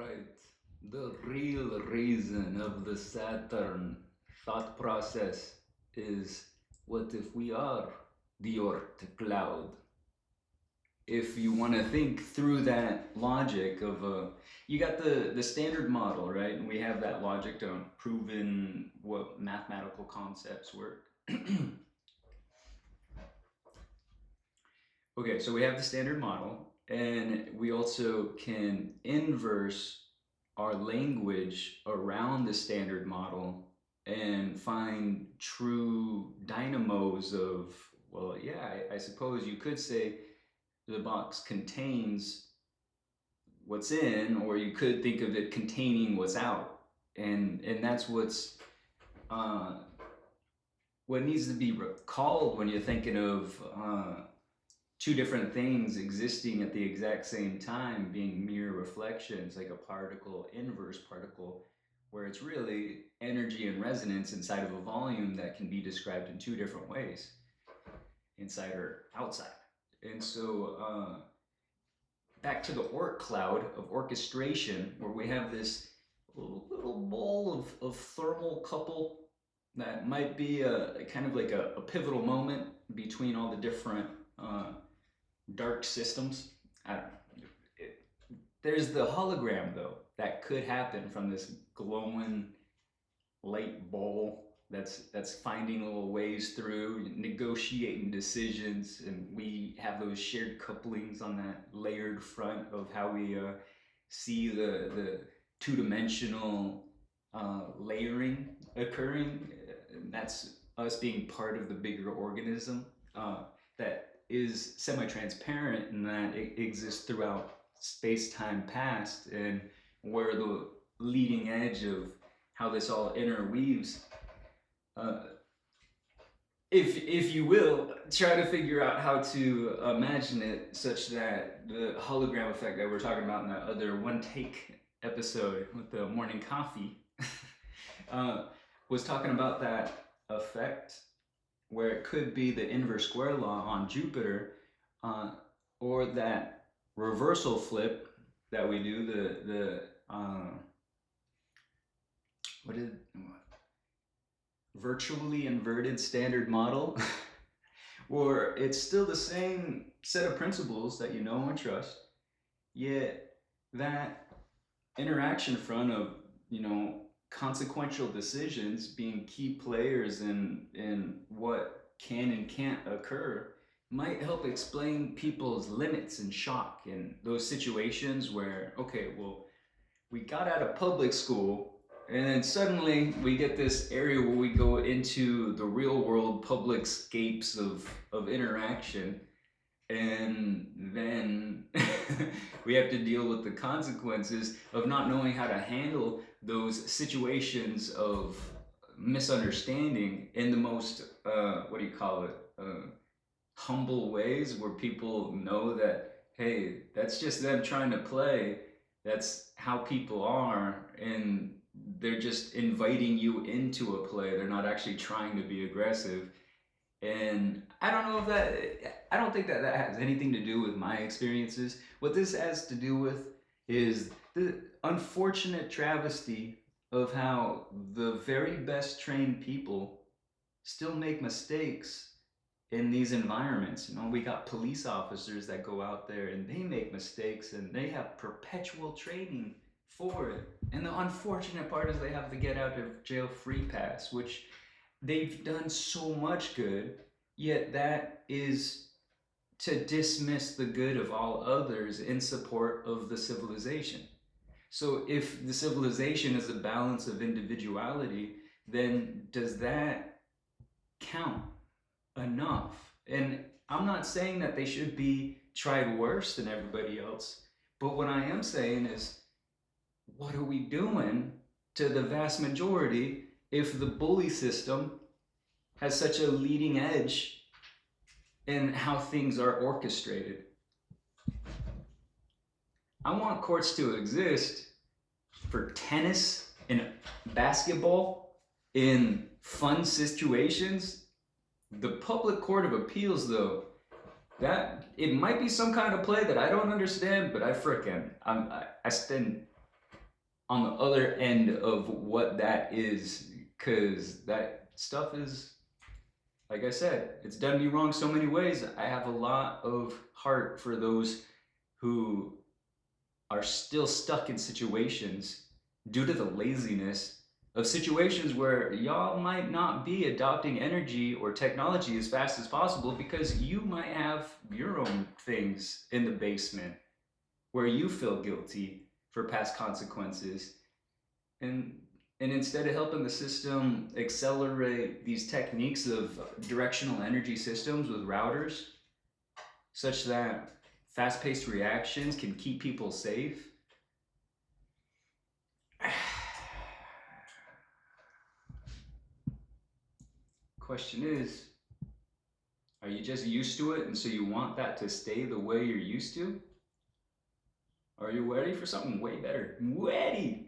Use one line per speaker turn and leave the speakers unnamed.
Right. The real reason of the Saturn thought process is, what if we are the Oort cloud? If you want to think through that logic of you got the standard model, right? And we have that logic to proven what mathematical concepts work. Okay, so we have the standard model, and we also can inverse our language around the standard model and find true dynamos of, well, yeah, I suppose you could say the box contains what's in, or you could think of it containing what's out. And that's uh, what needs to be recalled when you're thinking of two different things existing at the exact same time being mere reflections, like a particle inverse particle, where it's really energy and resonance inside of a volume that can be described in two different ways, inside or outside. And so back to the Oort cloud of orchestration, where we have this little ball of thermal couple that might be a kind of like a pivotal moment between all the different dark systems. I don't know. There's the hologram though that could happen from this glowing light ball that's finding little ways through, negotiating decisions, and we have those shared couplings on that layered front of how we see the two-dimensional layering occurring. And that's us being part of the bigger organism that is semi-transparent in that it exists throughout space-time past, and where the leading edge of how this all interweaves. Uh, if you will, try to figure out how to imagine it such that the hologram effect that we're talking about in that other one take episode with the morning coffee was talking about that effect where it could be the inverse square law on Jupiter, or that reversal flip that we do, the what is virtually inverted standard model, where it's still the same set of principles that you know and trust, yet that interaction front of, consequential decisions being key players in what can and can't occur might help explain people's limits and shock in those situations where, okay, well, we got out of public school and then suddenly we get this area where we go into the real world public scapes of interaction, and then we have to deal with the consequences of not knowing how to handle those situations of misunderstanding in the most what do you call it, humble ways, where people know that, hey, that's just them trying to play, that's how people are, and they're just inviting you into a play, they're not actually trying to be aggressive. And I don't think that that has anything to do with my experiences. What this has to do with is the unfortunate travesty of how the very best trained people still make mistakes in these environments. We got police officers that go out there and they make mistakes and they have perpetual training for it. And the unfortunate part is they have to get out of jail free pass, which they've done so much good, yet that is to dismiss the good of all others in support of the civilization. So if the civilization is a balance of individuality, then does that count enough? And I'm not saying that they should be tried worse than everybody else, but what I am saying is, what are we doing to the vast majority if the bully system has such a leading edge in how things are orchestrated? I want courts to exist for tennis and basketball in fun situations. The public court of appeals, though, that it might be some kind of play that I don't understand, but I spend on the other end of what that is, because that stuff is, like I said, it's done me wrong so many ways. I have a lot of heart for those who are still stuck in situations due to the laziness of situations where y'all might not be adopting energy or technology as fast as possible because you might have your own things in the basement where you feel guilty for past consequences. And and instead of helping the system accelerate these techniques of directional energy systems with routers such that fast-paced reactions can keep people safe. Question is, are you just used to it and so you want that to stay the way you're used to? Or are you ready for something way better? Ready!